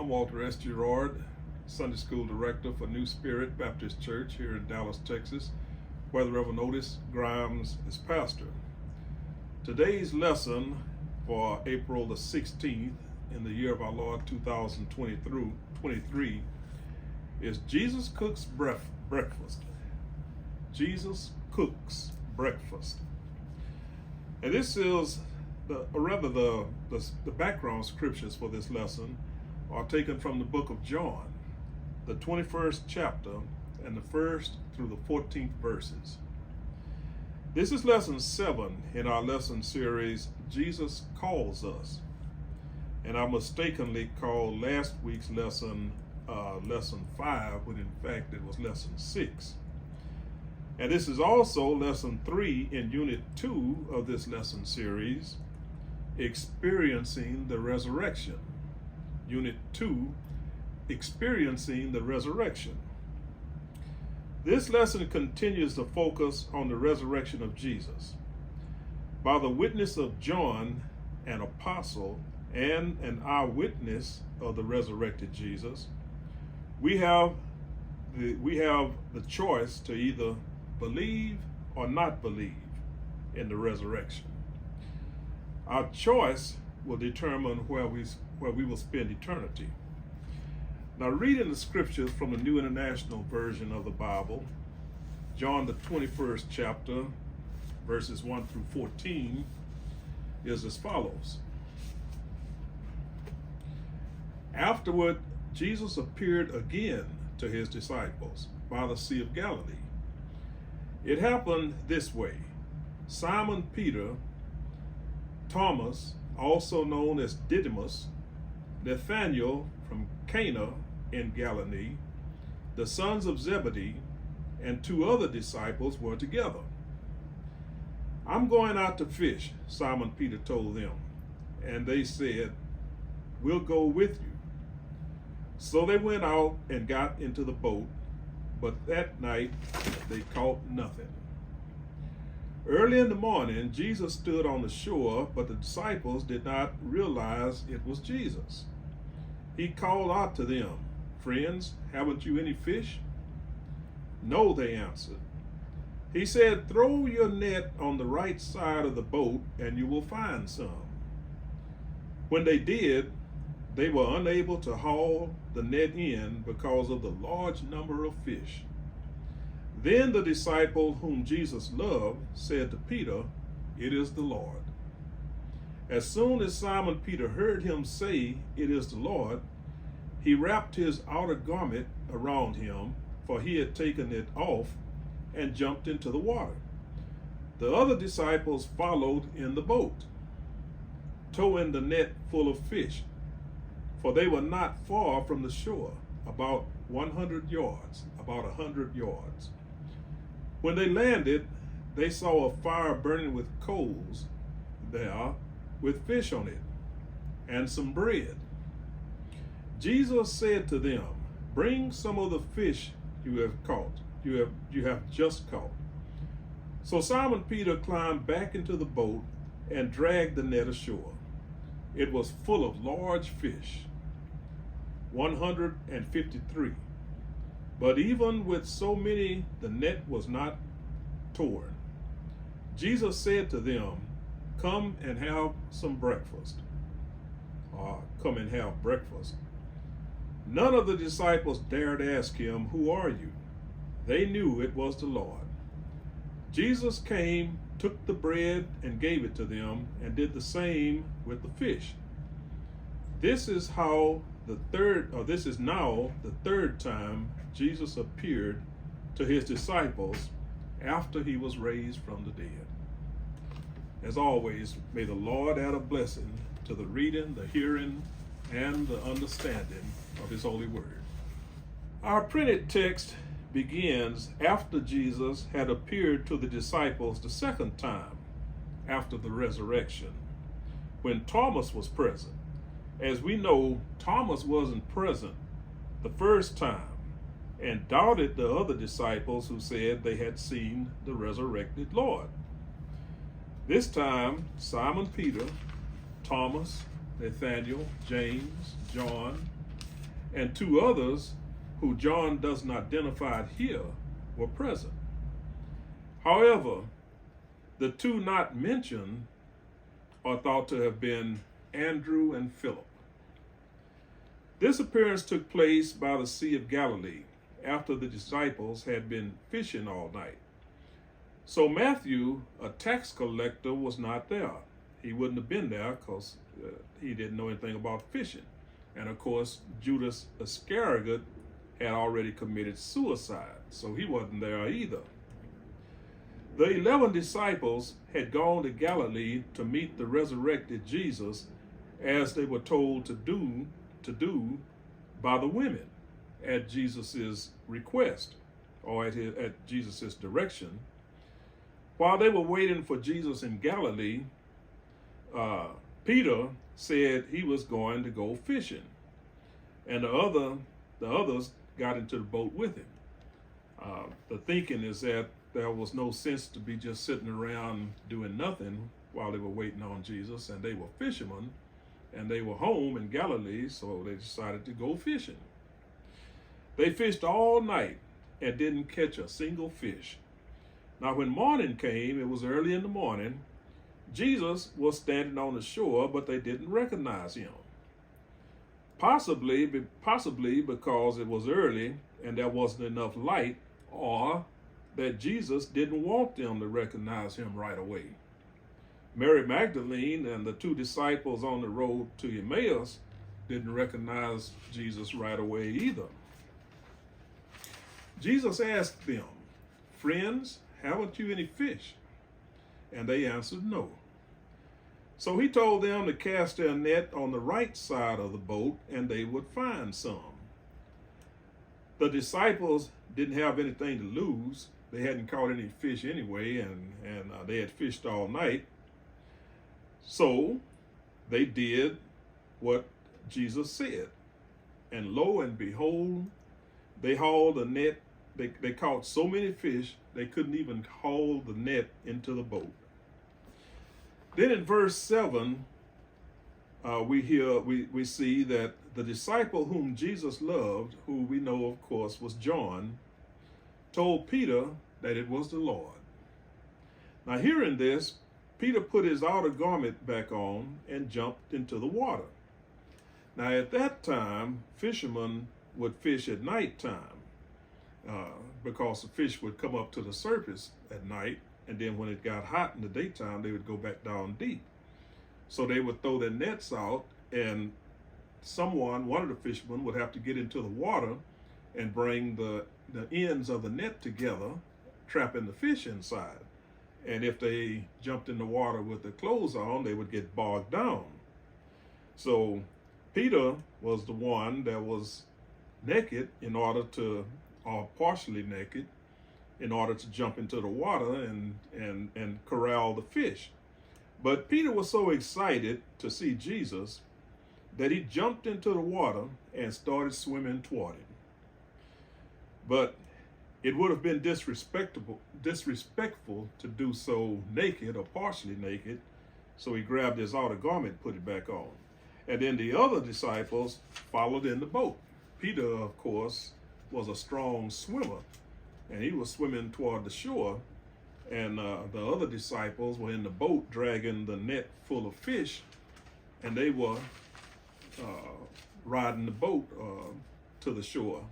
I'm Walter S. Gerard, Sunday School Director for New Spirit Baptist Church here in Dallas, Texas, where the Reverend Otis Grimes is pastor. Today's lesson for April the 16th in the year of our Lord 2023 is Jesus Cooks Breakfast. Jesus Cooks Breakfast. And this is the background scriptures for this lesson are taken from the book of John, the 21st chapter, and the 1st through the 14th verses. This is lesson 7 in our lesson series, Jesus Calls Us. And I mistakenly called last week's lesson lesson 5, when in fact it was lesson 6. And this is also lesson 3 in unit 2 of this lesson series, Experiencing the Resurrection. Unit 2, Experiencing the Resurrection. This lesson continues to focus on the resurrection of Jesus. By the witness of John, an apostle and an eyewitness of the resurrected Jesus, we have the choice to either believe or not believe in the resurrection. Our choice will determine where we will spend eternity. Now, reading the scriptures from the New International Version of the Bible, John the 21st chapter, verses 1 through 14, is as follows. Afterward, Jesus appeared again to his disciples by the Sea of Galilee. It happened this way. Simon Peter, Thomas, also known as Didymus, Nathanael from Cana in Galilee, the sons of Zebedee, and 2 other disciples were together. "I'm going out to fish," Simon Peter told them, and they said, "We'll go with you." So they went out and got into the boat, but that night they caught nothing. Early in the morning, Jesus stood on the shore, but the disciples did not realize it was Jesus. He called out to them, "Friends, haven't you any fish?" "No," they answered. He said, "Throw your net on the right side of the boat and you will find some." When they did, they were unable to haul the net in because of the large number of fish. Then the disciple whom Jesus loved said to Peter, "It is the Lord." As soon as Simon Peter heard him say, "It is the Lord," he wrapped his outer garment around him, for he had taken it off, and jumped into the water. The other disciples followed in the boat, towing the net full of fish, for they were not far from the shore, about 100 yards. When they landed, they saw a fire burning with coals there, with fish on it, and some bread. Jesus said to them, "Bring some of the fish you have just caught." So Simon Peter climbed back into the boat and dragged the net ashore. It was full of large fish, 153. But even with so many, the net was not torn. Jesus said to them, "Come and have some breakfast." Come and have breakfast. None of the disciples dared ask him, "Who are you?" They knew it was the Lord. Jesus came, took the bread and gave it to them, and did the same with the fish. This is now the third time Jesus appeared to his disciples after he was raised from the dead. As always, may the Lord add a blessing to the reading, the hearing, and the understanding of his holy word. Our printed text begins after Jesus had appeared to the disciples the second time after the resurrection, when Thomas was present. As we know, Thomas wasn't present the first time and doubted the other disciples who said they had seen the resurrected Lord. This time, Simon Peter, Thomas, Nathanael, James, John, and two others who John doesn't identify here were present. However, the two not mentioned are thought to have been Andrew and Philip. This appearance took place by the Sea of Galilee after the disciples had been fishing all night. So Matthew, a tax collector, was not there. He wouldn't have been there because he didn't know anything about fishing. And of course, Judas Iscariot had already committed suicide, so he wasn't there either. The 11 disciples had gone to Galilee to meet the resurrected Jesus, as they were told to do by the women at Jesus' request, or at Jesus' direction. While they were waiting for Jesus in Galilee, Peter said he was going to go fishing, and the others got into the boat with him. The thinking is that there was no sense to be just sitting around doing nothing while they were waiting on Jesus, and they were fishermen, and they were home in Galilee, so they decided to go fishing. They fished all night and didn't catch a single fish. Now, when morning came, it was early in the morning, Jesus was standing on the shore, but they didn't recognize him. Possibly because it was early and there wasn't enough light, or that Jesus didn't want them to recognize him right away. Mary Magdalene and the two disciples on the road to Emmaus didn't recognize Jesus right away either. Jesus asked them, "Friends, haven't you any fish?" And they answered no. So he told them to cast their net on the right side of the boat and they would find some. The disciples didn't have anything to lose. They hadn't caught any fish anyway, and they had fished all night. So they did what Jesus said. And lo and behold, they hauled the net. They caught so many fish, they couldn't even haul the net into the boat. Then in verse 7, we see that the disciple whom Jesus loved, who we know, of course, was John, told Peter that it was the Lord. Now, hearing this, Peter put his outer garment back on and jumped into the water. Now, at that time, fishermen would fish at nighttime because the fish would come up to the surface at night, and then when it got hot in the daytime, they would go back down deep. So they would throw their nets out, and one of the fishermen, would have to get into the water and bring the ends of the net together, trapping the fish inside. And if they jumped in the water with their clothes on, they would get bogged down. So Peter was the one that was naked or partially naked, in order to jump into the water and corral the fish. But Peter was so excited to see Jesus that he jumped into the water and started swimming toward him. But it would have been disrespectful to do so naked or partially naked, so he grabbed his outer garment, put it back on. And then the other disciples followed in the boat. Peter, of course, was a strong swimmer, and he was swimming toward the shore, and the other disciples were in the boat dragging the net full of fish, and they were riding the boat to the shore.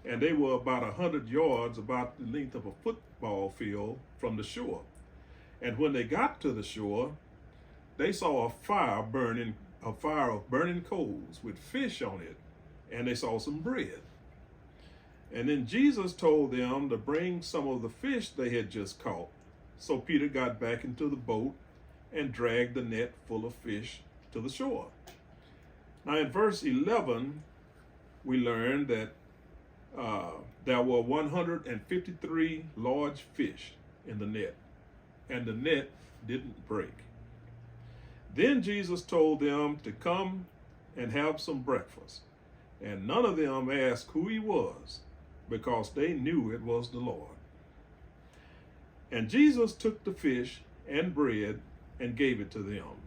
And they were about 100 yards, about the length of a football field, from the shore. And when they got to the shore, they saw a fire of burning coals with fish on it, and they saw some bread. And then Jesus told them to bring some of the fish they had just caught. So Peter got back into the boat and dragged the net full of fish to the shore. Now in verse 11, we learned that there were 153 large fish in the net, and the net didn't break. Then Jesus told them to come and have some breakfast, and none of them asked who he was, because they knew it was the Lord. And Jesus took the fish and bread and gave it to them.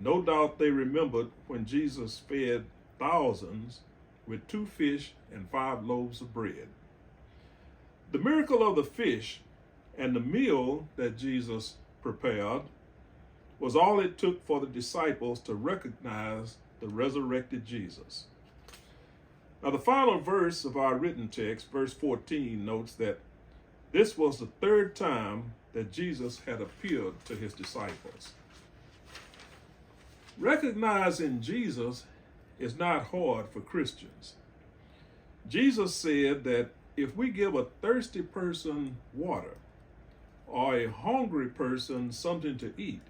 No doubt they remembered when Jesus fed thousands with 2 fish and 5 loaves of bread. The miracle of the fish and the meal that Jesus prepared was all it took for the disciples to recognize the resurrected Jesus. Now, the final verse of our written text, verse 14, notes that this was the 3rd time that Jesus had appeared to his disciples. Recognizing Jesus is not hard for Christians. Jesus said that if we give a thirsty person water, or a hungry person something to eat,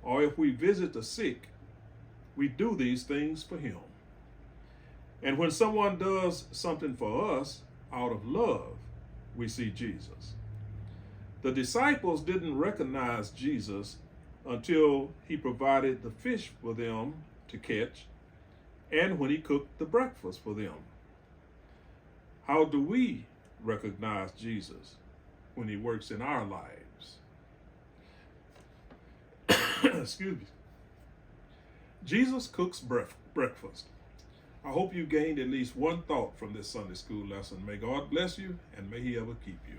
or if we visit the sick, we do these things for him. And when someone does something for us out of love, we see Jesus. The disciples didn't recognize Jesus until he provided the fish for them to catch and when he cooked the breakfast for them. How do we recognize Jesus when he works in our lives? Excuse me. Jesus cooks breakfast. I hope you gained at least one thought from this Sunday school lesson. May God bless you, and may he ever keep you.